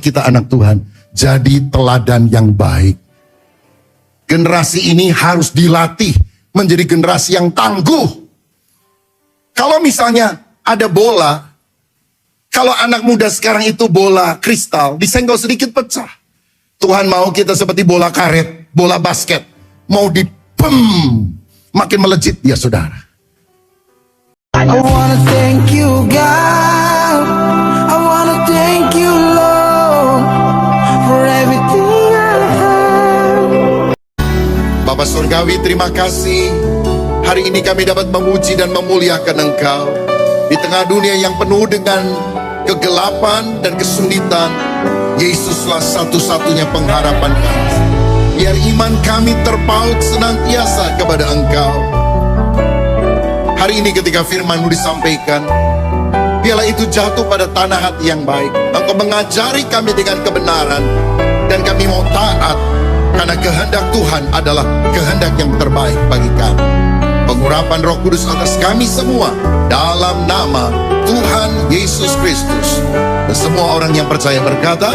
kita anak Tuhan, jadi teladan yang baik. Generasi ini harus dilatih menjadi generasi yang tangguh. Kalau misalnya ada bola, kalau anak muda sekarang itu bola kristal, disenggol sedikit pecah. Tuhan mau kita seperti bola karet, bola basket. Mau makin melejit ya saudara. I wanna thank you, God. I wanna thank you, Lord, for everything I have. Bapa Surgawi, terima kasih. Hari ini kami dapat memuji dan memuliakan Engkau. Di tengah dunia yang penuh dengan kegelapan dan kesulitan, Yesuslah satu-satunya pengharapan kami. Biar iman kami terpaut senantiasa kepada Engkau. Hari ini ketika firman-Mu disampaikan, biarlah itu jatuh pada tanah hati yang baik. Engkau mengajari kami dengan kebenaran, dan kami mau taat, karena kehendak Tuhan adalah kehendak yang terbaik bagi kami. Pengurapan Roh Kudus atas kami semua, dalam nama Tuhan Yesus Kristus. Dan semua orang yang percaya berkata,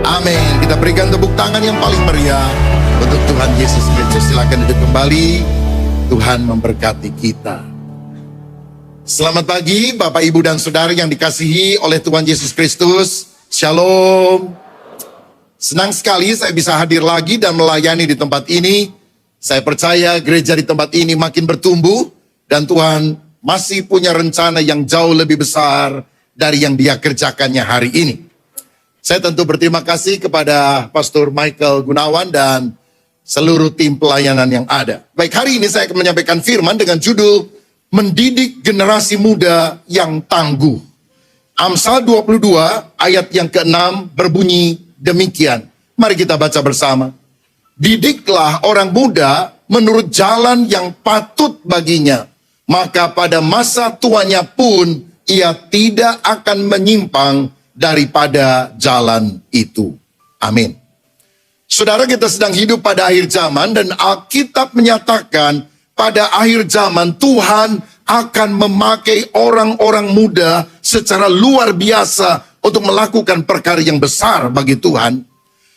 amin. Kita berikan tepuk tangan yang paling meriah untuk Tuhan Yesus Kristus. Silakan duduk kembali. Tuhan memberkati kita. Selamat pagi Bapak, Ibu, dan Saudara yang dikasihi oleh Tuhan Yesus Kristus. Shalom. Senang sekali saya bisa hadir lagi dan melayani di tempat ini. Saya percaya gereja di tempat ini makin bertumbuh, dan Tuhan masih punya rencana yang jauh lebih besar dari yang Dia kerjakannya hari ini. Saya tentu berterima kasih kepada Pastor Michael Gunawan dan seluruh tim pelayanan yang ada. Baik, hari ini saya akan menyampaikan firman dengan judul Mendidik Generasi Muda yang Tangguh. Amsal 22 ayat yang ke-6 berbunyi demikian. Mari kita baca bersama. Didiklah orang muda menurut jalan yang patut baginya, maka pada masa tuanya pun ia tidak akan menyimpang daripada jalan itu. Amin. Saudara, kita sedang hidup pada akhir zaman, dan Alkitab menyatakan pada akhir zaman Tuhan akan memakai orang-orang muda secara luar biasa untuk melakukan perkara yang besar bagi Tuhan.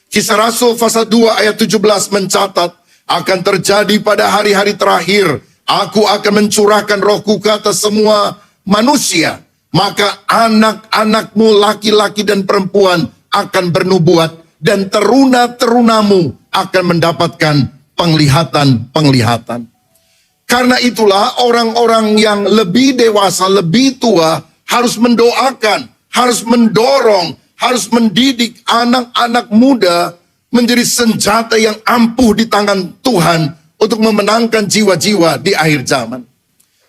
Kisah Rasul pasal 2 ayat 17 mencatat, akan terjadi pada hari-hari terakhir, aku akan mencurahkan rohku ke atas semua manusia, maka anak-anakmu laki-laki dan perempuan akan bernubuat, dan teruna-terunamu akan mendapatkan penglihatan-penglihatan. Karena itulah orang-orang yang lebih dewasa, lebih tua harus mendoakan, harus mendorong, harus mendidik anak-anak muda menjadi senjata yang ampuh di tangan Tuhan untuk memenangkan jiwa-jiwa di akhir zaman.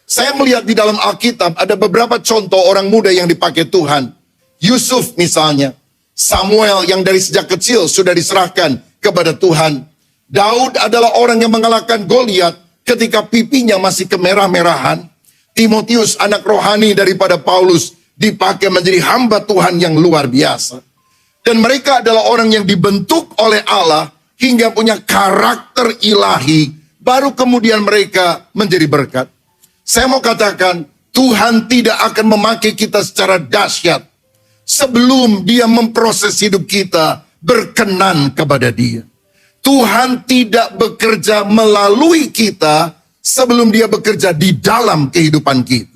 Saya melihat di dalam Alkitab ada beberapa contoh orang muda yang dipakai Tuhan. Yusuf misalnya, Samuel yang dari sejak kecil sudah diserahkan kepada Tuhan. Daud adalah orang yang mengalahkan Goliat ketika pipinya masih kemerah-merahan. Timotius, anak rohani daripada Paulus, dipakai menjadi hamba Tuhan yang luar biasa. Dan mereka adalah orang yang dibentuk oleh Allah hingga punya karakter ilahi, baru kemudian mereka menjadi berkat. Saya mau katakan, Tuhan tidak akan memakai kita secara dahsyat sebelum Dia memproses hidup kita berkenan kepada Dia. Tuhan tidak bekerja melalui kita sebelum Dia bekerja di dalam kehidupan kita.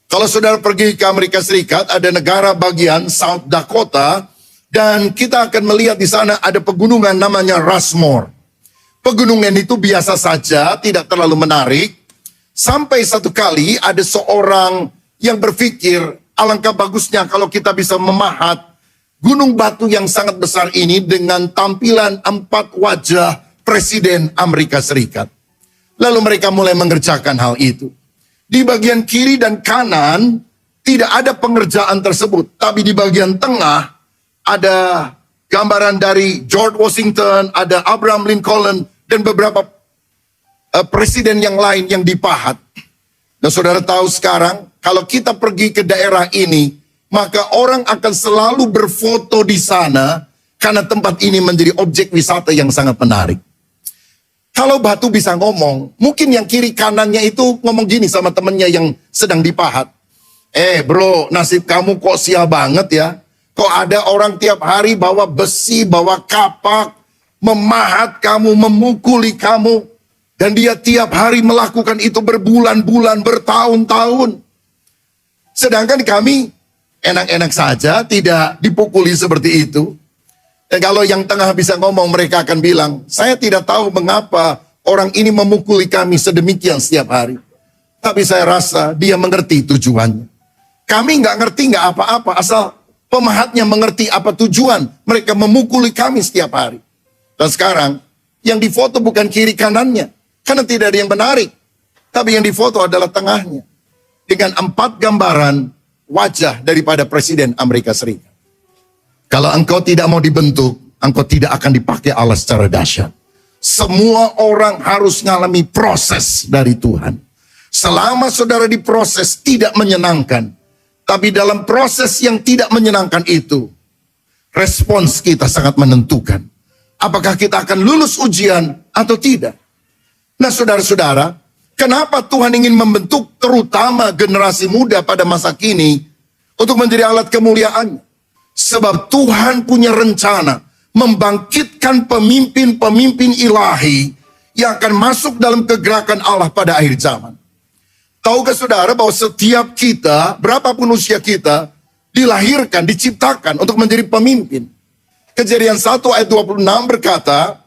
Kalau saudara pergi ke Amerika Serikat, ada negara bagian South Dakota, dan kita akan melihat di sana ada pegunungan namanya Rushmore. Pegunungan itu biasa saja, tidak terlalu menarik. Sampai satu kali ada seorang yang berpikir, alangkah bagusnya kalau kita bisa memahat gunung batu yang sangat besar ini dengan tampilan 4 wajah Presiden Amerika Serikat. Lalu mereka mulai mengerjakan hal itu. Di bagian kiri dan kanan tidak ada pengerjaan tersebut, tapi di bagian tengah ada gambaran dari George Washington, ada Abraham Lincoln, dan beberapa presiden yang lain yang dipahat. Dan saudara tahu sekarang, kalau kita pergi ke daerah ini, maka orang akan selalu berfoto di sana, karena tempat ini menjadi objek wisata yang sangat menarik. Kalau batu bisa ngomong, mungkin yang kiri kanannya itu ngomong gini sama temennya yang sedang dipahat. Bro, nasib kamu kok sial banget ya. Kok ada orang tiap hari bawa besi, bawa kapak, memahat kamu, memukuli kamu. Dan dia tiap hari melakukan itu berbulan-bulan, bertahun-tahun. Sedangkan kami enak-enak saja, tidak dipukuli seperti itu. Dan kalau yang tengah bisa ngomong, mereka akan bilang, saya tidak tahu mengapa orang ini memukuli kami sedemikian setiap hari. Tapi saya rasa dia mengerti tujuannya. Kami nggak ngerti nggak apa-apa, asal pemahatnya mengerti apa tujuan mereka memukuli kami setiap hari. Dan sekarang, yang difoto bukan kiri kanannya, karena tidak ada yang menarik. Tapi yang difoto adalah tengahnya. Dengan 4 gambaran wajah daripada Presiden Amerika Serikat. Kalau engkau tidak mau dibentuk, engkau tidak akan dipakai Allah secara dahsyat. Semua orang harus mengalami proses dari Tuhan. Selama saudara diproses tidak menyenangkan. Tapi dalam proses yang tidak menyenangkan itu, respons kita sangat menentukan. Apakah kita akan lulus ujian atau tidak? Nah saudara-saudara, kenapa Tuhan ingin membentuk terutama generasi muda pada masa kini untuk menjadi alat kemuliaan? Sebab Tuhan punya rencana membangkitkan pemimpin-pemimpin ilahi yang akan masuk dalam kegerakan Allah pada akhir zaman. Tahukah saudara bahwa setiap kita, berapapun usia kita, dilahirkan, diciptakan untuk menjadi pemimpin. Kejadian 1 ayat 26 berkata,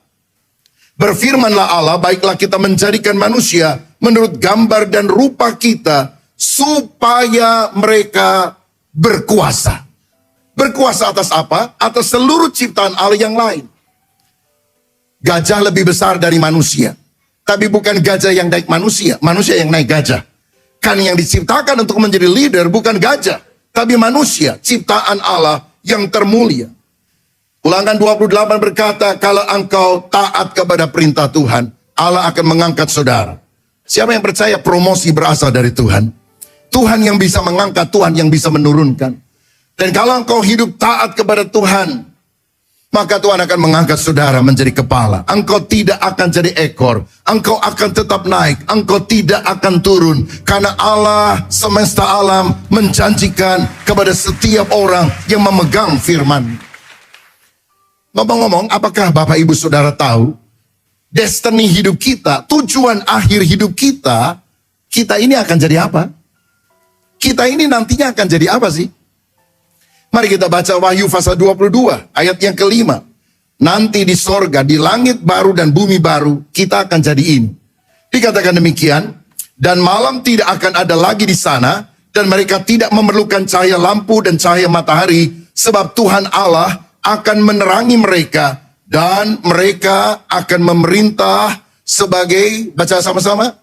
berfirmanlah Allah, baiklah kita menjadikan manusia menurut gambar dan rupa kita, supaya mereka berkuasa. Berkuasa atas apa? Atas seluruh ciptaan Allah yang lain. Gajah lebih besar dari manusia. Tapi bukan gajah yang naik manusia, manusia yang naik gajah. Kan yang diciptakan untuk menjadi leader bukan gajah, tapi manusia, ciptaan Allah yang termulia. Ulangan 28 berkata, kalau engkau taat kepada perintah Tuhan, Allah akan mengangkat saudara. Siapa yang percaya promosi berasal dari Tuhan? Tuhan yang bisa mengangkat, Tuhan yang bisa menurunkan. Dan kalau engkau hidup taat kepada Tuhan, maka Tuhan akan mengangkat saudara menjadi kepala. Engkau tidak akan jadi ekor. Engkau akan tetap naik. Engkau tidak akan turun. Karena Allah semesta alam menjanjikan kepada setiap orang yang memegang firman. Ngomong-ngomong, apakah Bapak Ibu Saudara tahu destiny hidup kita, tujuan akhir hidup kita, kita ini akan jadi apa? Kita ini nantinya akan jadi apa sih? Mari kita baca Wahyu pasal 22 ayat yang kelima. Nanti di sorga, di langit baru dan bumi baru, kita akan jadi ini. Dikatakan demikian, dan malam tidak akan ada lagi di sana, dan mereka tidak memerlukan cahaya lampu dan cahaya matahari, sebab Tuhan Allah akan menerangi mereka, dan mereka akan memerintah sebagai, baca sama-sama,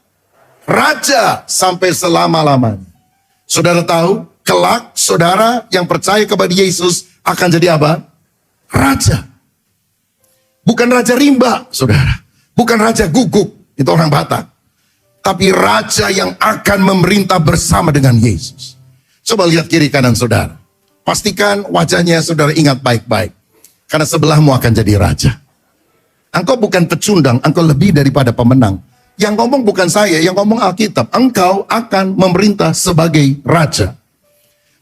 Raja sampai selama-lamanya. Saudara tahu, kelak saudara yang percaya kepada Yesus akan jadi apa? Raja. Bukan raja rimba, saudara. Bukan raja guguk, itu orang Batak. Tapi raja yang akan memerintah bersama dengan Yesus. Coba lihat kiri kanan saudara. Pastikan wajahnya saudara ingat baik-baik. Karena sebelahmu akan jadi raja. Engkau bukan pecundang, engkau lebih daripada pemenang. Yang ngomong bukan saya, yang ngomong Alkitab. Engkau akan memerintah sebagai raja.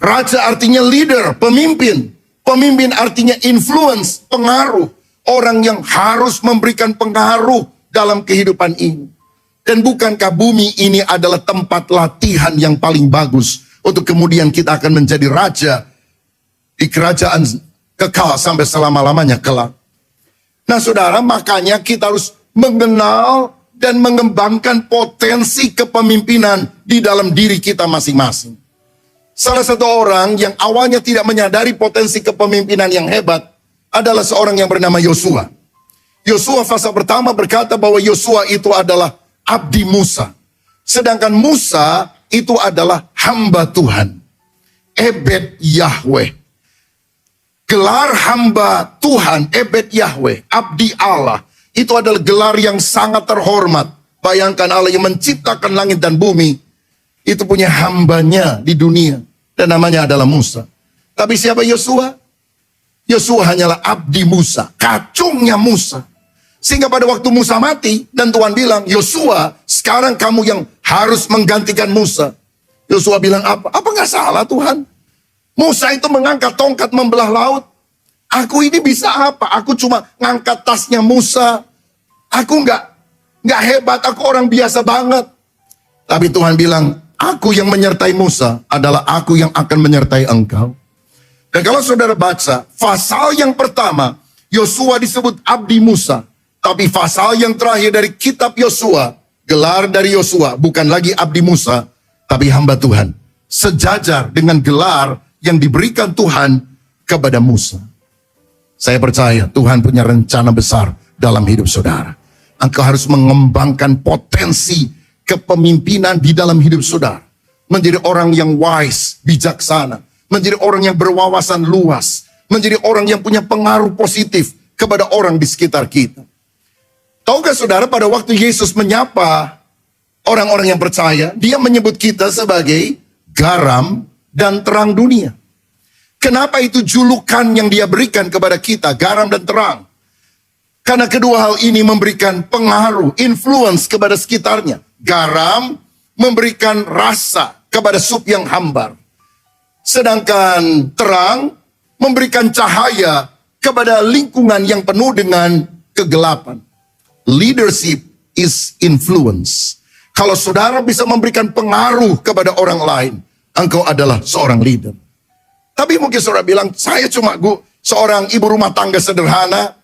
Raja artinya leader, pemimpin. Pemimpin artinya influence, pengaruh. Orang yang harus memberikan pengaruh dalam kehidupan ini. Dan bukankah bumi ini adalah tempat latihan yang paling bagus. Untuk kemudian kita akan menjadi raja di kerajaan kekal sampai selama-lamanya kelak. Nah saudara, makanya kita harus mengenal dan mengembangkan potensi kepemimpinan di dalam diri kita masing-masing. Salah satu orang yang awalnya tidak menyadari potensi kepemimpinan yang hebat adalah seorang yang bernama Yosua. Yosua pasal pertama berkata bahwa Yosua itu adalah abdi Musa. Sedangkan Musa itu adalah hamba Tuhan. Ebed Yahweh. Gelar hamba Tuhan, Ebed Yahweh, abdi Allah. Itu adalah gelar yang sangat terhormat. Bayangkan Allah yang menciptakan langit dan bumi. Itu punya hambanya di dunia. Dan namanya adalah Musa. Tapi siapa Yosua? Yosua hanyalah abdi Musa. Kacungnya Musa. Sehingga pada waktu Musa mati. Dan Tuhan bilang, Yosua sekarang kamu yang harus menggantikan Musa. Yosua bilang apa? Apa gak salah Tuhan? Musa itu mengangkat tongkat membelah laut. Aku ini bisa apa? Aku cuma ngangkat tasnya Musa. Aku nggak hebat, aku orang biasa banget. Tapi Tuhan bilang, aku yang menyertai Musa adalah aku yang akan menyertai engkau. Dan kalau saudara baca, pasal yang pertama, Yosua disebut abdi Musa. Tapi pasal yang terakhir dari kitab Yosua, gelar dari Yosua bukan lagi abdi Musa, tapi hamba Tuhan. Sejajar dengan gelar yang diberikan Tuhan kepada Musa. Saya percaya Tuhan punya rencana besar dalam hidup saudara. Engkau harus mengembangkan potensi kepemimpinan di dalam hidup saudara. Menjadi orang yang wise, bijaksana. Menjadi orang yang berwawasan luas. Menjadi orang yang punya pengaruh positif kepada orang di sekitar kita. Tahukah saudara, pada waktu Yesus menyapa orang-orang yang percaya, dia menyebut kita sebagai garam dan terang dunia. Kenapa itu julukan yang dia berikan kepada kita, garam dan terang? Karena kedua hal ini memberikan pengaruh, influence kepada sekitarnya. Garam memberikan rasa kepada sup yang hambar. Sedangkan terang memberikan cahaya kepada lingkungan yang penuh dengan kegelapan. Leadership is influence. Kalau saudara bisa memberikan pengaruh kepada orang lain, engkau adalah seorang leader. Tapi mungkin saudara bilang, saya cuma seorang ibu rumah tangga sederhana.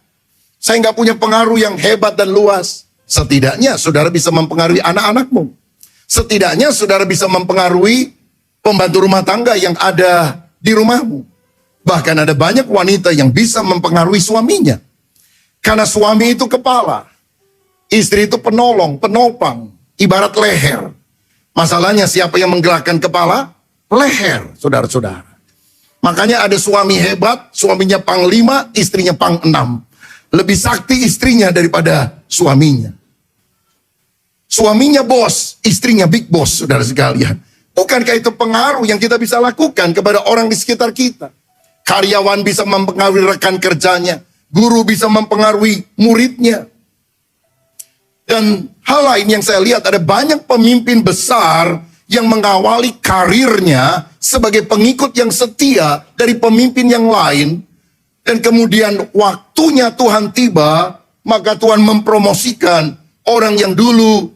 Saya nggak punya pengaruh yang hebat dan luas. Setidaknya saudara bisa mempengaruhi anak-anakmu. Setidaknya saudara bisa mempengaruhi pembantu rumah tangga yang ada di rumahmu. Bahkan ada banyak wanita yang bisa mempengaruhi suaminya. Karena suami itu kepala. Istri itu penolong, penopang. Ibarat leher. Masalahnya siapa yang menggerakkan kepala? Leher, saudara-saudara. Makanya ada suami hebat, suaminya panglima, istrinya pang-6. Lebih sakti istrinya daripada suaminya. Suaminya bos, istrinya big boss, saudara sekalian. Bukankah itu pengaruh yang kita bisa lakukan kepada orang di sekitar kita? Karyawan bisa mempengaruhi rekan kerjanya. Guru bisa mempengaruhi muridnya. Dan hal lain yang saya lihat, ada banyak pemimpin besar yang mengawali karirnya sebagai pengikut yang setia dari pemimpin yang lain. Dan kemudian waktunya Tuhan tiba, maka Tuhan mempromosikan orang yang dulu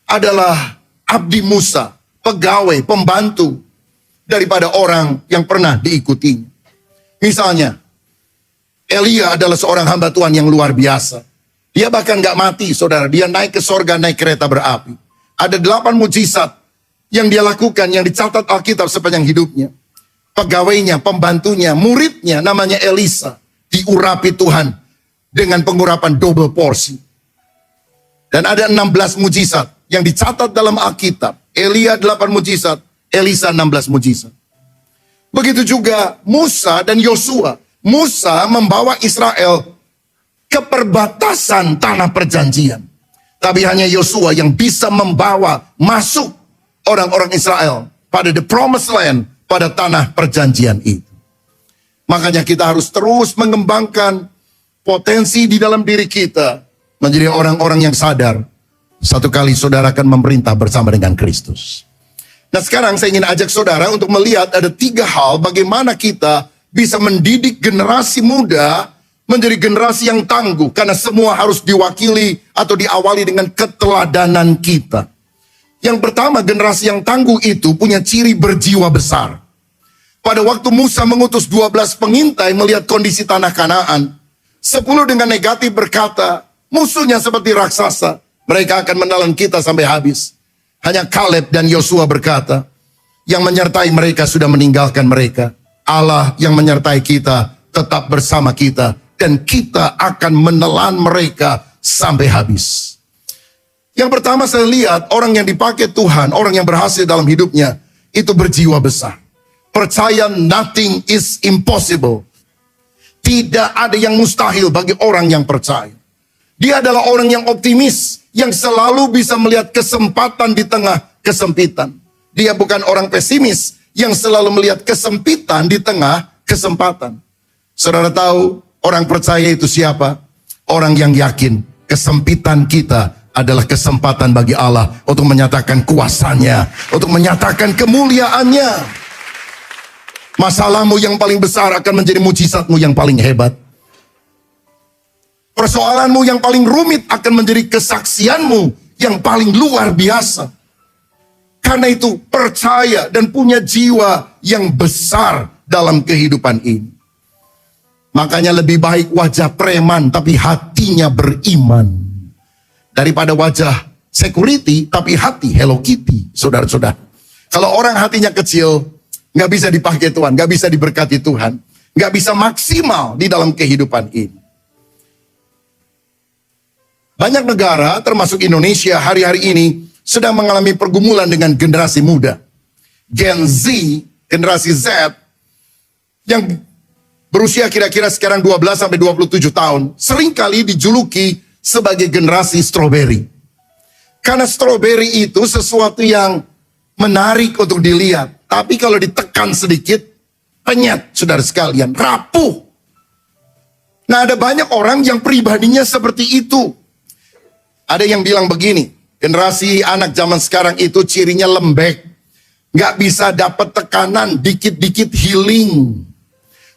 adalah abdi Musa, pegawai, pembantu daripada orang yang pernah diikutinya. Misalnya, Elia adalah seorang hamba Tuhan yang luar biasa. Dia bahkan gak mati, saudara. Dia naik ke sorga, naik kereta berapi. Ada 8 mujizat yang dia lakukan, yang dicatat Alkitab sepanjang hidupnya. Pegawainya, pembantunya, muridnya, namanya Elisa, diurapi Tuhan dengan pengurapan double porsi. Dan ada 16 mujizat yang dicatat dalam Alkitab. Elia 8 mujizat, Elisa 16 mujizat. Begitu juga Musa dan Yosua. Musa membawa Israel ke perbatasan tanah perjanjian. Tapi hanya Yosua yang bisa membawa masuk orang-orang Israel pada the promised land, pada tanah perjanjian itu. Makanya kita harus terus mengembangkan potensi di dalam diri kita menjadi orang-orang yang sadar. Satu kali saudara akan memerintah bersama dengan Kristus. Nah sekarang saya ingin ajak saudara untuk melihat ada 3 hal bagaimana kita bisa mendidik generasi muda menjadi generasi yang tangguh. Karena semua harus diwakili atau diawali dengan keteladanan kita. Yang pertama, generasi yang tangguh itu punya ciri berjiwa besar. Pada waktu Musa mengutus 12 pengintai melihat kondisi tanah Kanaan, 10 dengan negatif berkata, musuhnya seperti raksasa, mereka akan menelan kita sampai habis. Hanya Kaleb dan Yosua berkata, yang menyertai mereka sudah meninggalkan mereka. Allah yang menyertai kita tetap bersama kita, dan kita akan menelan mereka sampai habis. Yang pertama saya lihat orang yang dipakai Tuhan, orang yang berhasil dalam hidupnya, itu berjiwa besar. Percaya nothing is impossible. Tidak ada yang mustahil bagi orang yang percaya. Dia adalah orang yang optimis, yang selalu bisa melihat kesempatan di tengah kesempitan. Dia bukan orang pesimis, yang selalu melihat kesempitan di tengah kesempatan. Saudara tahu orang percaya itu siapa? Orang yang yakin kesempitan kita adalah kesempatan bagi Allah untuk menyatakan kuasanya, untuk menyatakan kemuliaannya. Masalahmu yang paling besar akan menjadi mujizatmu yang paling hebat. Persoalanmu yang paling rumit akan menjadi kesaksianmu yang paling luar biasa. Karena itu percaya dan punya jiwa yang besar dalam kehidupan ini. Makanya lebih baik wajah preman tapi hatinya beriman, daripada wajah security tapi hati Hello Kitty. Saudara-saudara, kalau orang hatinya kecil, nggak bisa dipakai Tuhan, nggak bisa diberkati Tuhan, nggak bisa maksimal di dalam kehidupan ini. Banyak negara, termasuk Indonesia hari-hari ini, sedang mengalami pergumulan dengan generasi muda. Gen Z, generasi Z, yang berusia kira-kira sekarang 12-27 tahun, seringkali dijuluki sebagai generasi strawberry. Karena strawberry itu sesuatu yang menarik untuk dilihat. Tapi kalau ditekan sedikit, penyet, saudara sekalian, rapuh. Nah, ada banyak orang yang pribadinya seperti itu. Ada yang bilang begini, generasi anak zaman sekarang itu cirinya lembek. Nggak bisa dapat tekanan, dikit-dikit healing.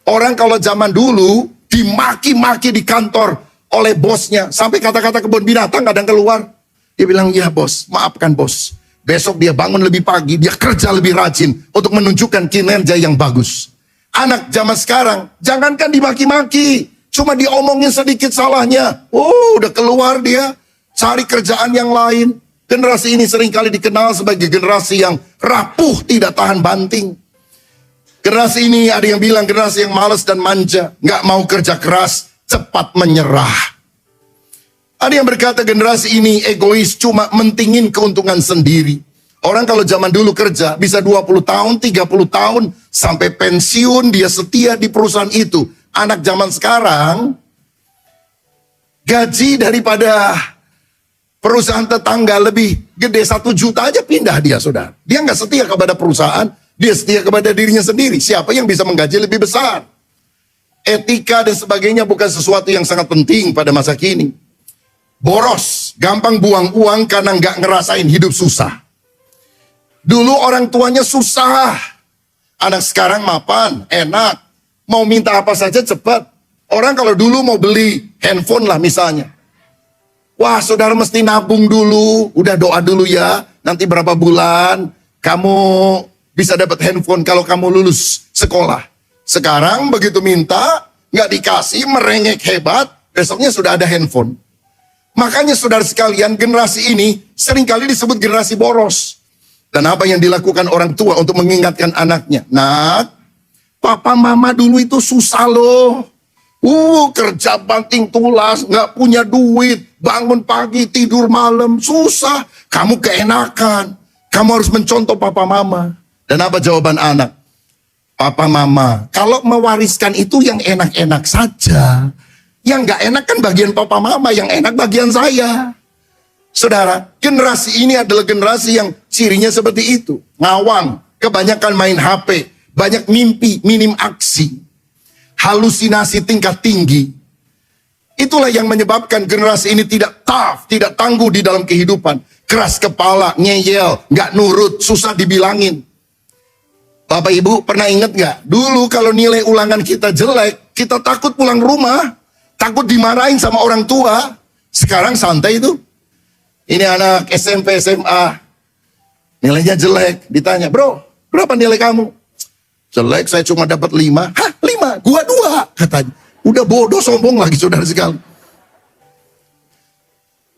Orang kalau zaman dulu dimaki-maki di kantor oleh bosnya. Sampai kata-kata kebun binatang kadang keluar. Dia bilang, ya bos, maafkan bos. Besok dia bangun lebih pagi, dia kerja lebih rajin untuk menunjukkan kinerja yang bagus. Anak zaman sekarang, jangankan dimaki-maki, cuma diomongin sedikit salahnya. Oh, udah keluar dia. Cari kerjaan yang lain. Generasi ini seringkali dikenal sebagai generasi yang rapuh, tidak tahan banting. Generasi ini ada yang bilang generasi yang malas dan manja, nggak mau kerja keras, cepat menyerah. Ada yang berkata generasi ini egois, cuma mentingin keuntungan sendiri. Orang kalau zaman dulu kerja bisa 20 tahun, 30 tahun, sampai pensiun dia setia di perusahaan itu. Anak zaman sekarang, gaji daripada perusahaan tetangga lebih gede 1 juta aja pindah dia, saudara. Dia nggak setia kepada perusahaan, dia setia kepada dirinya sendiri. Siapa yang bisa menggaji lebih besar? Etika dan sebagainya bukan sesuatu yang sangat penting pada masa kini. Boros, gampang buang uang karena nggak ngerasain hidup susah. Dulu orang tuanya susah, anak sekarang mapan, enak. Mau minta apa saja cepat. Orang kalau dulu mau beli handphone lah misalnya. Wah, saudara mesti nabung dulu, udah doa dulu ya, nanti berapa bulan kamu bisa dapat handphone kalau kamu lulus sekolah. Sekarang begitu minta, nggak dikasih, merengek hebat, besoknya sudah ada handphone. Makanya saudara sekalian, generasi ini seringkali disebut generasi boros. Dan apa yang dilakukan orang tua untuk mengingatkan anaknya? Nak, papa mama dulu itu susah loh. Kerja banting tulas, nggak punya duit, bangun pagi, tidur malam, susah. Kamu keenakan, kamu harus mencontoh papa mama. Dan apa jawaban anak? Papa mama, kalau mewariskan itu yang enak-enak saja. Yang nggak enak kan bagian papa mama, yang enak bagian saya. Saudara, generasi ini adalah generasi yang cirinya seperti itu. Ngawang, kebanyakan main HP, banyak mimpi, minim aksi. Halusinasi tingkat tinggi. Itulah yang menyebabkan generasi ini tidak tough, tidak tangguh di dalam kehidupan. Keras kepala, ngeyel, nggak nurut, susah dibilangin. Bapak Ibu pernah ingat nggak? Dulu kalau nilai ulangan kita jelek, kita takut pulang rumah, takut dimarahin sama orang tua. Sekarang santai itu. Ini anak SMP, SMA, nilainya jelek. Ditanya, bro, berapa nilai kamu? Jelek, saya cuma dapat 5. Hah, 5? Gua 2, katanya. Udah bodoh, sombong lagi, saudara sekali.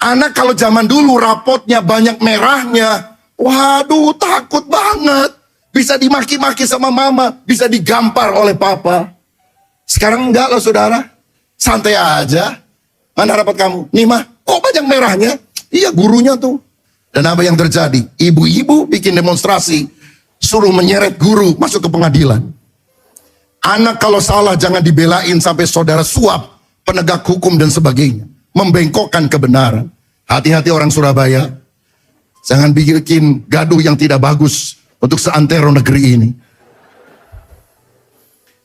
Anak kalau zaman dulu rapotnya banyak merahnya. Waduh, takut banget. Bisa dimaki-maki sama mama, bisa digampar oleh papa. Sekarang enggak loh, saudara. Santai aja. Mana rapot kamu? Nih mah, kok banyak merahnya? Iya, gurunya tuh. Dan apa yang terjadi? Ibu-ibu bikin demonstrasi, suruh menyeret guru masuk ke pengadilan. Anak kalau salah jangan dibelain sampai saudara suap, penegak hukum dan sebagainya. Membengkokkan kebenaran. Hati-hati orang Surabaya. Jangan bikin gaduh yang tidak bagus untuk seantero negeri ini.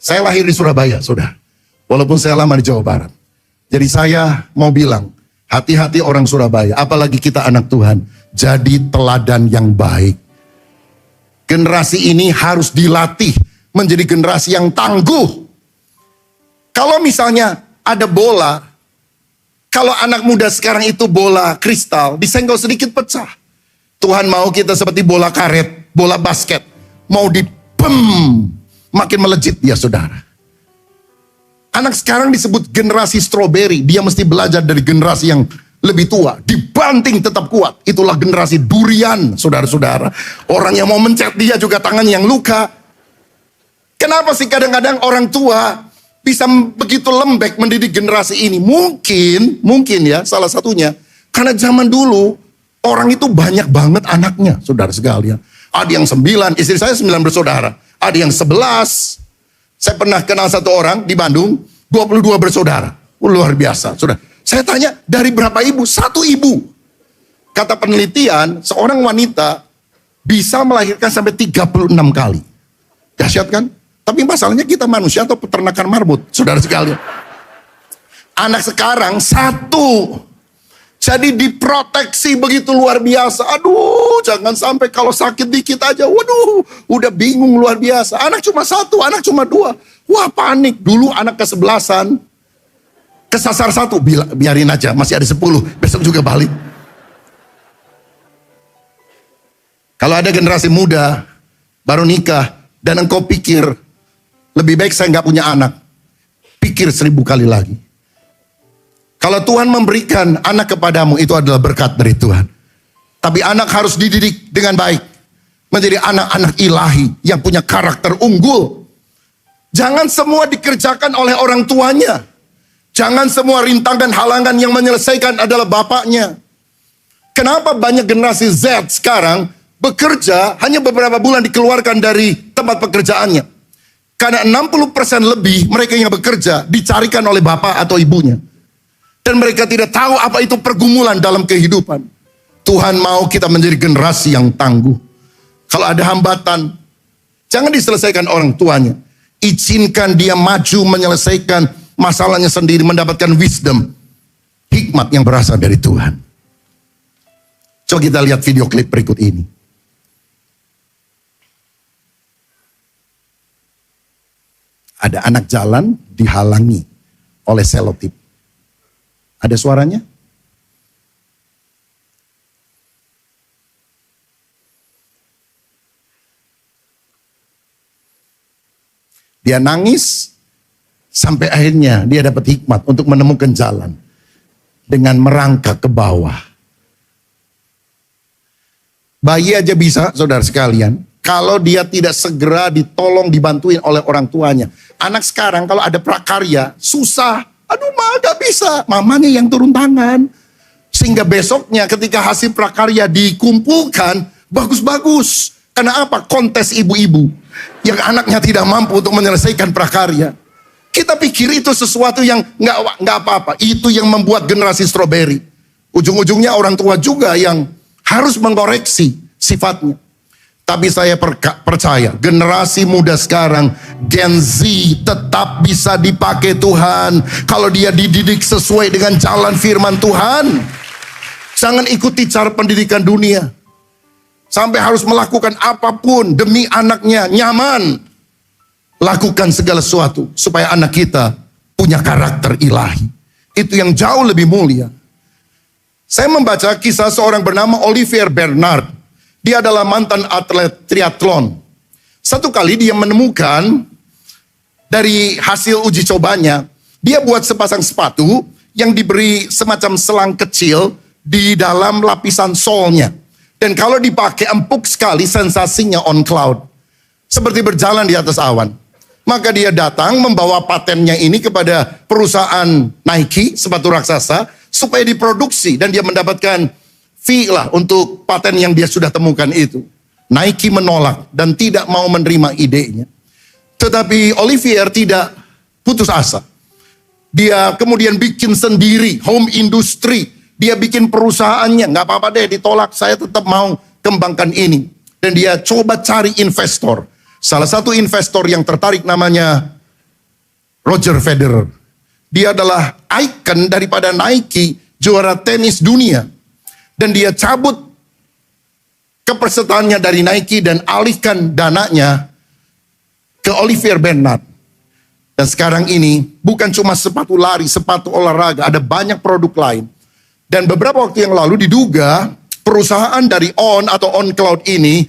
Saya lahir di Surabaya, saudara. Walaupun saya lama di Jawa Barat. Jadi saya mau bilang, hati-hati orang Surabaya, apalagi kita anak Tuhan. Jadi teladan yang baik. Generasi ini harus dilatih menjadi generasi yang tangguh. Kalau misalnya ada bola, kalau anak muda sekarang itu bola kristal, disenggol sedikit pecah. Tuhan mau kita seperti bola karet, bola basket. Mau makin melejit dia, saudara. Anak sekarang disebut generasi stroberi. Dia mesti belajar dari generasi yang lebih tua. Dibanting tetap kuat. Itulah generasi durian, saudara-saudara. Orang yang mau mencet dia juga tangan yang luka. Kenapa sih kadang-kadang orang tua bisa begitu lembek mendidik generasi ini? Mungkin ya, salah satunya. Karena zaman dulu, orang itu banyak banget anaknya, saudara sekalian. Ada yang 9, istri saya 9 bersaudara. Ada yang 11. Saya pernah kenal satu orang di Bandung, 22 bersaudara. Luar biasa, saudara. Saya tanya, dari berapa ibu? 1 ibu. Kata penelitian, seorang wanita bisa melahirkan sampai 36 kali. Dahsyat kan? Tapi masalahnya kita manusia atau peternakan marmut, saudara sekalian. Anak sekarang 1. Jadi diproteksi begitu luar biasa. Aduh, jangan sampai kalau sakit dikit aja. Waduh, udah bingung luar biasa. Anak cuma 1, anak cuma 2. Wah, panik. Dulu anak ke-11, kesasar 1. Biarin aja, masih ada 10. Besok juga balik. Kalau ada generasi muda, baru nikah, dan engkau pikir, lebih baik saya nggak punya anak. Pikir 1000 kali lagi. Kalau Tuhan memberikan anak kepadamu, itu adalah berkat dari Tuhan. Tapi anak harus dididik dengan baik. Menjadi anak-anak ilahi yang punya karakter unggul. Jangan semua dikerjakan oleh orang tuanya. Jangan semua rintangan halangan yang menyelesaikan adalah bapaknya. Kenapa banyak generasi Z sekarang bekerja hanya beberapa bulan dikeluarkan dari tempat pekerjaannya? Karena 60% lebih mereka yang bekerja dicarikan oleh bapak atau ibunya. Dan mereka tidak tahu apa itu pergumulan dalam kehidupan. Tuhan mau kita menjadi generasi yang tangguh. Kalau ada hambatan, jangan diselesaikan orang tuanya. Izinkan dia maju menyelesaikan masalahnya sendiri, mendapatkan wisdom, hikmat yang berasal dari Tuhan. Coba kita lihat video klip berikut ini. Ada anak jalan dihalangi oleh selotip. Ada suaranya? Dia nangis sampai akhirnya dia dapat hikmat untuk menemukan jalan dengan merangkak ke bawah. Bayi aja bisa, saudara sekalian, kalau dia tidak segera ditolong, dibantuin oleh orang tuanya. Anak sekarang kalau ada prakarya, susah. Aduh, gak bisa. Mamanya yang turun tangan. Sehingga besoknya ketika hasil prakarya dikumpulkan, bagus-bagus. Karena apa? Kontes ibu-ibu yang anaknya tidak mampu untuk menyelesaikan prakarya. Kita pikir itu sesuatu yang nggak apa-apa. Itu yang membuat generasi stroberi. Ujung-ujungnya orang tua juga yang harus mengoreksi sifatnya. Tapi saya percaya generasi muda sekarang, Gen Z, tetap bisa dipakai Tuhan kalau dia dididik sesuai dengan jalan firman Tuhan. Jangan ikuti cara pendidikan dunia. Sampai harus melakukan apapun demi anaknya nyaman. Lakukan segala sesuatu supaya anak kita punya karakter ilahi. Itu yang jauh lebih mulia. Saya membaca kisah seorang bernama Olivier Bernard. Dia adalah mantan atlet triathlon. Satu kali dia menemukan dari hasil uji cobanya, dia buat sepasang sepatu yang diberi semacam selang kecil di dalam lapisan solnya. Dan kalau dipakai empuk sekali sensasinya on cloud. Seperti berjalan di atas awan. Maka dia datang membawa patennya ini kepada perusahaan Nike, sepatu raksasa, supaya diproduksi dan dia mendapatkan fee lah untuk paten yang dia sudah temukan itu. Nike menolak dan tidak mau menerima idenya. Tetapi Olivier tidak putus asa. Dia kemudian bikin sendiri home industry. Dia bikin perusahaannya. Nggak apa-apa deh ditolak, saya tetap mau kembangkan ini. Dan dia coba cari investor. Salah satu investor yang tertarik namanya Roger Federer. Dia adalah ikon daripada Nike, juara tenis dunia. Dan dia cabut kepesertaannya dari Nike dan alihkan dananya ke Olivier Bernard. Dan sekarang ini bukan cuma sepatu lari, sepatu olahraga, ada banyak produk lain. Dan beberapa waktu yang lalu diduga perusahaan dari On atau On Cloud ini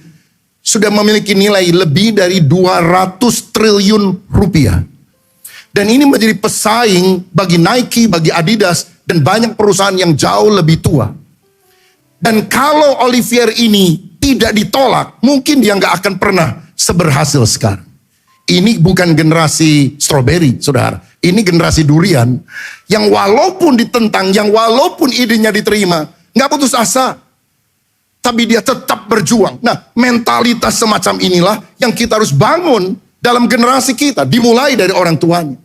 sudah memiliki nilai lebih dari 200 triliun rupiah. Dan ini menjadi pesaing bagi Nike, bagi Adidas, dan banyak perusahaan yang jauh lebih tua. Dan kalau Olivier ini tidak ditolak, mungkin dia nggak akan pernah seberhasil sekarang. Ini bukan generasi strawberry, saudara. Ini generasi durian. Yang walaupun ditentang, yang walaupun idenya diterima, nggak putus asa. Tapi dia tetap berjuang. Nah, mentalitas semacam inilah yang kita harus bangun dalam generasi kita. Dimulai dari orang tuanya.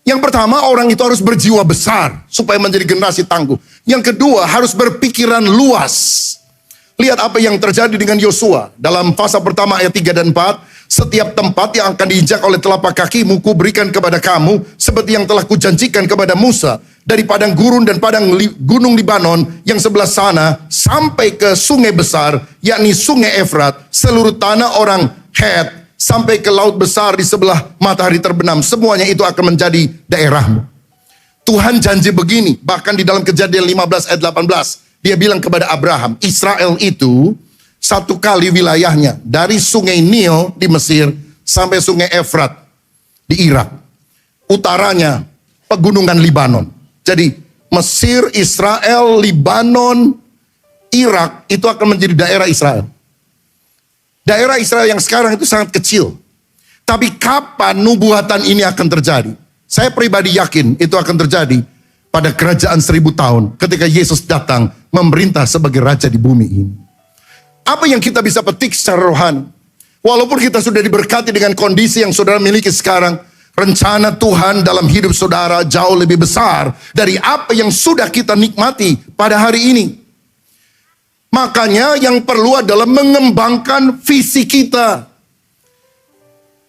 Yang pertama, orang itu harus berjiwa besar supaya menjadi generasi tangguh. Yang kedua, harus berpikiran luas. Lihat apa yang terjadi dengan Yosua. Dalam pasal pertama ayat 3 dan 4. Setiap tempat yang akan diinjak oleh telapak kakimu, kuberikan kepada kamu, seperti yang telah kujanjikan kepada Musa. Dari padang gurun dan padang gunung Libanon yang sebelah sana, sampai ke sungai besar, yakni sungai Efrat, seluruh tanah orang Het, sampai ke laut besar di sebelah matahari terbenam. Semuanya itu akan menjadi daerahmu. Tuhan janji begini, bahkan di dalam Kejadian 15 ayat 18. Dia bilang kepada Abraham, Israel itu satu kali wilayahnya dari sungai Nil di Mesir sampai sungai Efrat di Irak. Utaranya pegunungan Libanon. Jadi Mesir, Israel, Libanon, Irak itu akan menjadi daerah Israel. Daerah Israel yang sekarang itu sangat kecil. Tapi kapan nubuatan ini akan terjadi? Saya pribadi yakin itu akan terjadi pada kerajaan 1000 tahun ketika Yesus datang memerintah sebagai raja di bumi ini. Apa yang kita bisa petik secara rohani? Walaupun kita sudah diberkati dengan kondisi yang saudara miliki sekarang, rencana Tuhan dalam hidup saudara jauh lebih besar dari apa yang sudah kita nikmati pada hari ini. Makanya yang perlu adalah mengembangkan visi kita.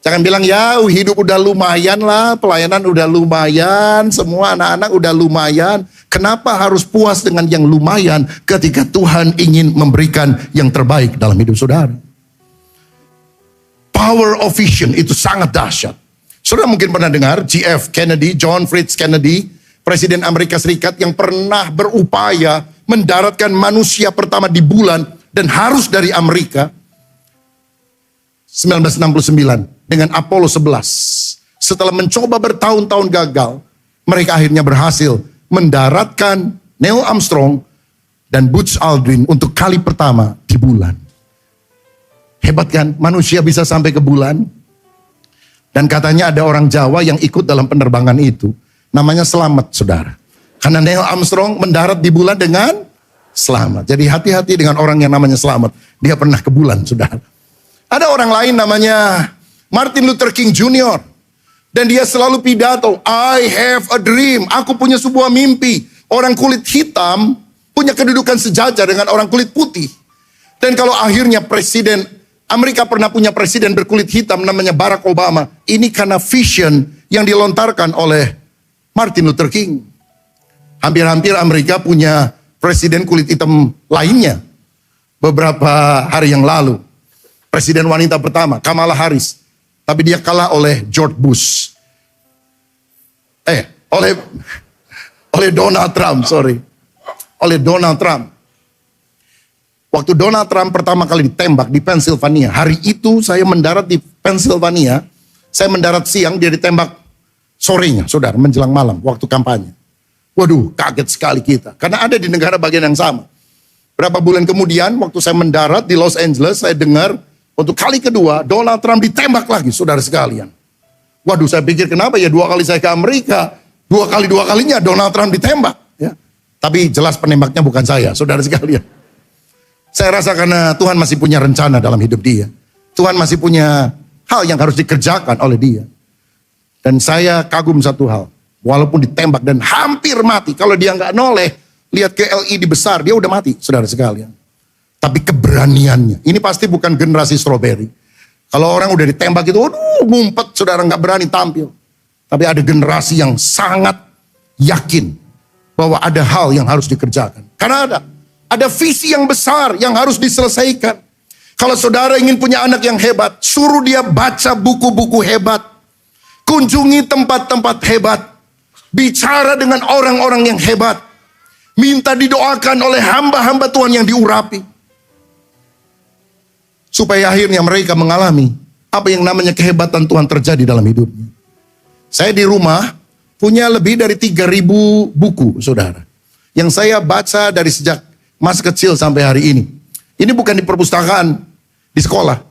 Jangan bilang ya hidup udah lumayan lah, pelayanan udah lumayan, semua anak-anak udah lumayan. Kenapa harus puas dengan yang lumayan ketika Tuhan ingin memberikan yang terbaik dalam hidup saudara? Power of vision itu sangat dahsyat. Saudara mungkin pernah dengar JF Kennedy, John Fritz Kennedy, Presiden Amerika Serikat yang pernah berupaya mendaratkan manusia pertama di bulan dan harus dari Amerika. 1969 dengan Apollo 11. Setelah mencoba bertahun-tahun gagal, mereka akhirnya berhasil mendaratkan Neil Armstrong dan Buzz Aldrin untuk kali pertama di bulan. Hebat kan? Manusia bisa sampai ke bulan. Dan katanya ada orang Jawa yang ikut dalam penerbangan itu. Namanya Selamat, saudara. Karena Neil Armstrong mendarat di bulan dengan selamat. Jadi hati-hati dengan orang yang namanya Selamat. Dia pernah ke bulan, saudara. Ada orang lain namanya Martin Luther King Jr. Dan dia selalu pidato, I have a dream. Aku punya sebuah mimpi. Orang kulit hitam punya kedudukan sejajar dengan orang kulit putih. Dan kalau akhirnya presiden Amerika pernah punya presiden berkulit hitam namanya Barack Obama. Ini karena vision yang dilontarkan oleh Martin Luther King. Hampir-hampir Amerika punya presiden kulit hitam lainnya. Beberapa hari yang lalu. Presiden wanita pertama, Kamala Harris. Tapi dia kalah oleh George Bush. Oleh Donald Trump, sorry. Oleh Donald Trump. Waktu Donald Trump pertama kali ditembak di Pennsylvania. Hari itu saya mendarat di Pennsylvania. Saya mendarat siang, dia ditembak sorenya, saudara, menjelang malam, waktu kampanye. Waduh, kaget sekali kita. Karena ada di negara bagian yang sama. Berapa bulan kemudian, waktu saya mendarat di Los Angeles, saya dengar untuk kali kedua, Donald Trump ditembak lagi, saudara sekalian. Waduh, saya pikir kenapa ya 2 kali saya ke Amerika, 2 kalinya Donald Trump ditembak. Ya. Tapi jelas penembaknya bukan saya, saudara sekalian. Saya rasa karena Tuhan masih punya rencana dalam hidup dia. Tuhan masih punya hal yang harus dikerjakan oleh dia. Dan saya kagum satu hal. Walaupun ditembak dan hampir mati. Kalau dia nggak noleh, lihat ke LED besar, dia udah mati, saudara sekalian. Tapi keberaniannya, ini pasti bukan generasi strawberry. Kalau orang udah ditembak itu, aduh ngumpet, saudara nggak berani tampil. Tapi ada generasi yang sangat yakin bahwa ada hal yang harus dikerjakan. Karena ada visi yang besar yang harus diselesaikan. Kalau saudara ingin punya anak yang hebat, suruh dia baca buku-buku hebat. Kunjungi tempat-tempat hebat. Bicara dengan orang-orang yang hebat. Minta didoakan oleh hamba-hamba Tuhan yang diurapi. Supaya akhirnya mereka mengalami apa yang namanya kehebatan Tuhan terjadi dalam hidupnya. Saya di rumah punya lebih dari 3.000 buku, saudara. Yang saya baca dari sejak masa kecil sampai hari ini. Ini bukan di perpustakaan, di sekolah.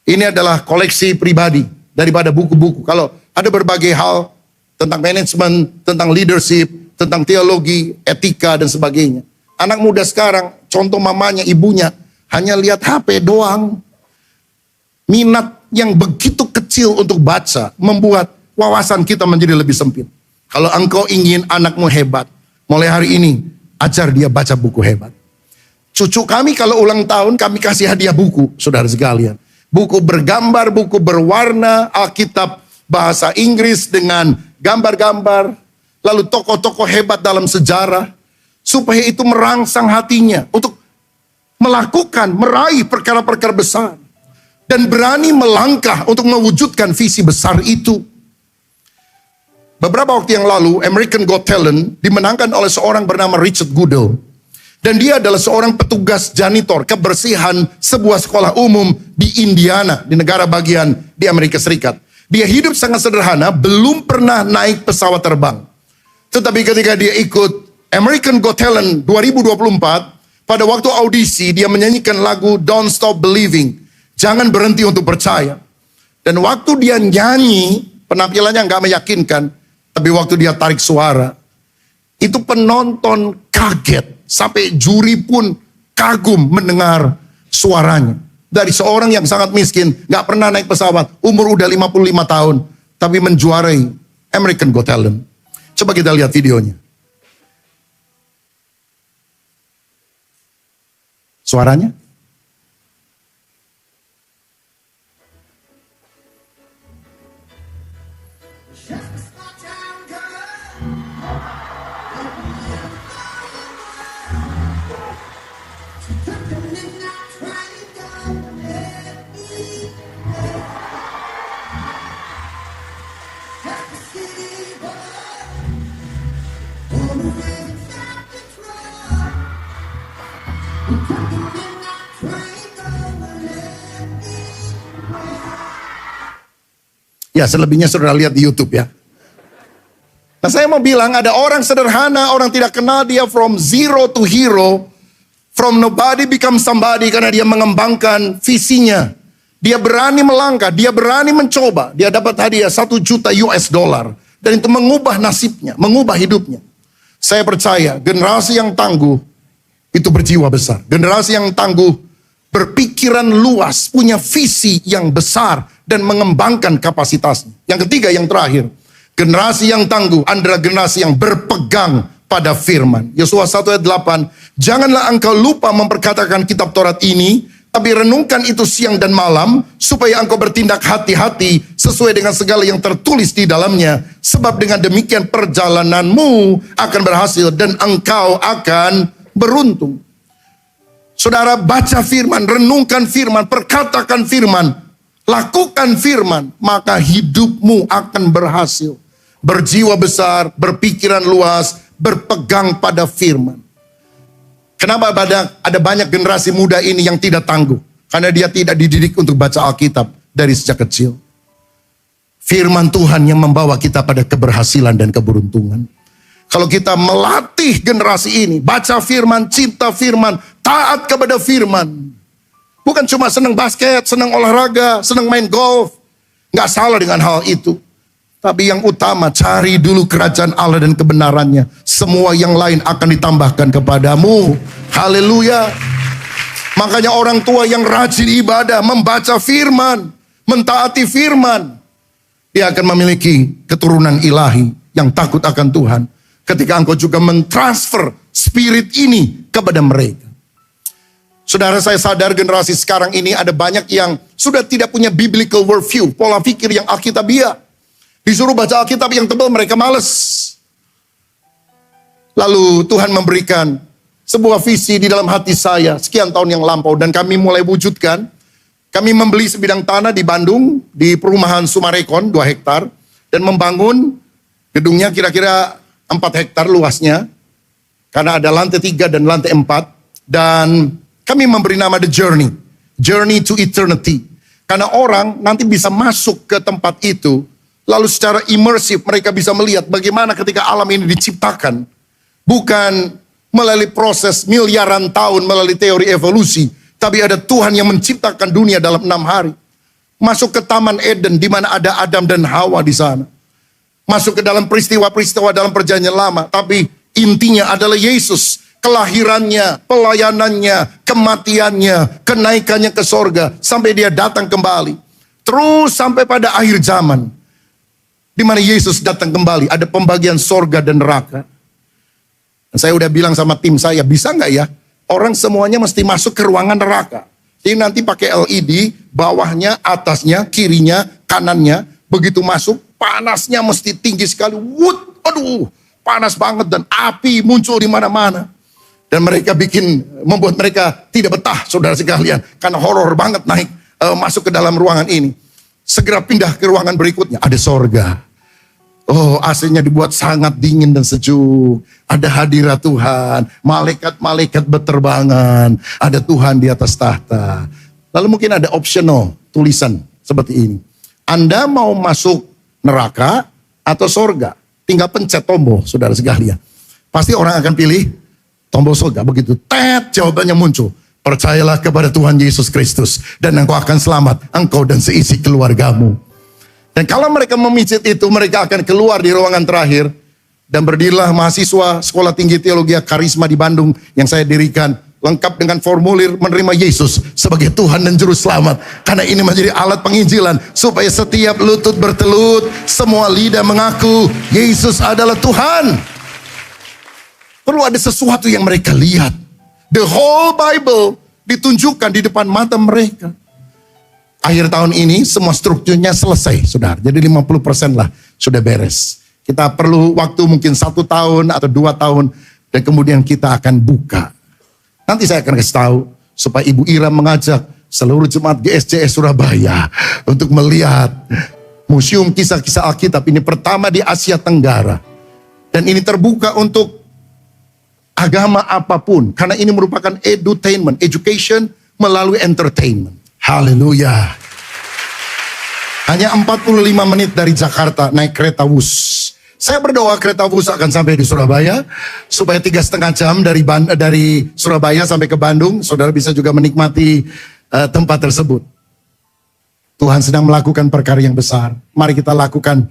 Ini adalah koleksi pribadi daripada buku-buku. Kalau ada berbagai hal tentang manajemen, tentang leadership, tentang teologi, etika, dan sebagainya. Anak muda sekarang, contoh mamanya, ibunya, hanya lihat HP doang. Minat yang begitu kecil untuk baca, membuat wawasan kita menjadi lebih sempit. Kalau engkau ingin anakmu hebat, mulai hari ini, ajar dia baca buku hebat. Cucu kami kalau ulang tahun, kami kasih hadiah buku, saudara sekalian. Buku bergambar, buku berwarna, Alkitab bahasa Inggris dengan gambar-gambar, lalu tokoh-tokoh hebat dalam sejarah, supaya itu merangsang hatinya untuk melakukan, meraih perkara-perkara besar, dan berani melangkah untuk mewujudkan visi besar itu. Beberapa waktu yang lalu, American Got Talent dimenangkan oleh seorang bernama Richard Goodell. Dan dia adalah seorang petugas janitor kebersihan sebuah sekolah umum di Indiana, di negara bagian di Amerika Serikat. Dia hidup sangat sederhana, belum pernah naik pesawat terbang. Tetapi ketika dia ikut American Got Talent 2024, pada waktu audisi dia menyanyikan lagu Don't Stop Believing, jangan berhenti untuk percaya. Dan waktu dia nyanyi, penampilannya nggak meyakinkan, tapi waktu dia tarik suara, itu penonton kaget. Sampai juri pun kagum mendengar suaranya. Dari seorang yang sangat miskin, gak pernah naik pesawat, umur udah 55 tahun, tapi menjuarai American Got Talent. Coba kita lihat videonya. Suaranya? Ya, selebihnya saudara lihat di YouTube ya. Nah, saya mau bilang ada orang sederhana, orang tidak kenal, dia from zero to hero, from nobody become somebody, karena dia mengembangkan visinya. Dia berani melangkah, dia berani mencoba. Dia dapat hadiah 1 juta US dollar. Dan itu mengubah nasibnya, mengubah hidupnya. Saya percaya generasi yang tangguh itu berjiwa besar. Generasi yang tangguh berpikiran luas, punya visi yang besar, dan mengembangkan kapasitasnya. Yang ketiga, yang terakhir, generasi yang tangguh adalah generasi yang berpegang pada firman. Yosua 1 ayat 8, janganlah engkau lupa memperkatakan kitab Taurat ini, tapi renungkan itu siang dan malam, supaya engkau bertindak hati-hati sesuai dengan segala yang tertulis di dalamnya. Sebab dengan demikian perjalananmu akan berhasil dan engkau akan beruntung. Saudara, baca firman, renungkan firman, perkatakan firman, lakukan firman, maka hidupmu akan berhasil. Berjiwa besar, berpikiran luas, berpegang pada firman. Kenapa ada banyak generasi muda ini yang tidak tangguh? Karena dia tidak dididik untuk baca Alkitab dari sejak kecil. Firman Tuhan yang membawa kita pada keberhasilan dan keberuntungan. Kalau kita melatih generasi ini, baca firman, cinta firman, taat kepada firman. Bukan cuma senang basket, senang olahraga, senang main golf. Nggak salah dengan hal itu. Tapi yang utama, cari dulu kerajaan Allah dan kebenarannya. Semua yang lain akan ditambahkan kepadamu. Haleluya. Makanya orang tua yang rajin ibadah, membaca firman, mentaati firman, dia akan memiliki keturunan ilahi yang takut akan Tuhan. Ketika engkau juga mentransfer spirit ini kepada mereka. Saudara, saya sadar generasi sekarang ini ada banyak yang sudah tidak punya biblical worldview, pola pikir yang alkitabiah. Disuruh baca Alkitab yang tebal, mereka males. Lalu Tuhan memberikan sebuah visi di dalam hati saya sekian tahun yang lampau, dan kami mulai wujudkan Kami membeli sebidang tanah di Bandung, di perumahan Sumarekon 2 hektar, dan membangun gedungnya kira-kira 4 hektar luasnya, karena ada lantai 3 dan lantai 4, dan kami memberi nama The Journey, Journey to Eternity. Karena orang nanti bisa masuk ke tempat itu, lalu secara imersif mereka bisa melihat bagaimana ketika alam ini diciptakan. Bukan melalui proses miliaran tahun melalui teori evolusi, tapi ada Tuhan yang menciptakan dunia dalam 6 hari. Masuk ke Taman Eden di mana ada Adam dan Hawa di sana. Masuk ke dalam peristiwa-peristiwa dalam perjanjian lama, tapi intinya adalah Yesus, kelahirannya, pelayanannya, kematiannya, kenaikannya ke sorga, sampai dia datang kembali. Terus sampai pada akhir zaman, di mana Yesus datang kembali, ada pembagian sorga dan neraka. Dan saya udah bilang sama tim saya, bisa nggak ya, orang semuanya mesti masuk ke ruangan neraka. Jadi nanti pakai LED, bawahnya, atasnya, kirinya, kanannya, begitu masuk, panasnya mesti tinggi sekali. Aduh, panas banget dan api muncul di mana-mana. Dan mereka membuat mereka tidak betah, saudara sekalian, karena horor banget naik masuk ke dalam ruangan ini. Segera pindah ke ruangan berikutnya, ada sorga. Oh, AC-nya dibuat sangat dingin dan sejuk. Ada hadirat Tuhan, malaikat-malaikat berterbangan, ada Tuhan di atas tahta. Lalu mungkin ada optional tulisan seperti ini. Anda mau masuk neraka atau sorga? Tinggal pencet tombol, saudara sekalian. Pasti orang akan pilih tombol sorga. Begitu tet, jawabannya muncul. Percayalah kepada Tuhan Yesus Kristus dan engkau akan selamat, engkau dan seisi keluargamu. Dan kalau mereka memijit itu, mereka akan keluar di ruangan terakhir. Dan berdirilah mahasiswa Sekolah Tinggi Teologi Karisma di Bandung yang saya dirikan. Lengkap dengan formulir menerima Yesus sebagai Tuhan dan Juru Selamat. Karena ini menjadi alat penginjilan. Supaya setiap lutut bertelut, semua lidah mengaku Yesus adalah Tuhan. Perlu ada sesuatu yang mereka lihat. The whole Bible ditunjukkan di depan mata mereka. Akhir tahun ini semua strukturnya selesai, saudara. Jadi 50% lah sudah beres. Kita perlu waktu mungkin 1 tahun atau 2 tahun. Dan kemudian kita akan buka. Nanti saya akan kasih tahu supaya Ibu Ira mengajak seluruh jemaat GSJS Surabaya untuk melihat Museum Kisah-Kisah Alkitab ini pertama di Asia Tenggara. Dan ini terbuka untuk agama apapun. Karena ini merupakan edutainment, education melalui entertainment. Haleluya. Hanya 45 menit dari Jakarta naik kereta Wus. Saya berdoa kereta Wus akan sampai di Surabaya. Supaya 3,5 jam dari Surabaya sampai ke Bandung. Saudara bisa juga menikmati tempat tersebut. Tuhan sedang melakukan perkara yang besar. Mari kita lakukan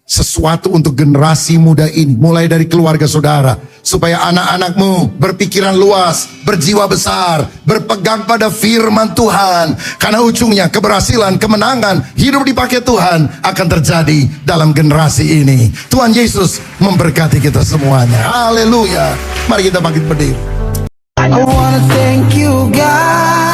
sesuatu untuk generasi muda ini. Mulai dari keluarga saudara. Supaya anak-anakmu berpikiran luas, berjiwa besar, berpegang pada firman Tuhan. Karena ujungnya keberhasilan, kemenangan, hidup dipakai Tuhan akan terjadi dalam generasi ini. Tuhan Yesus memberkati kita semuanya. Haleluya. Mari kita bangkit berdiri. I wanna thank you, God.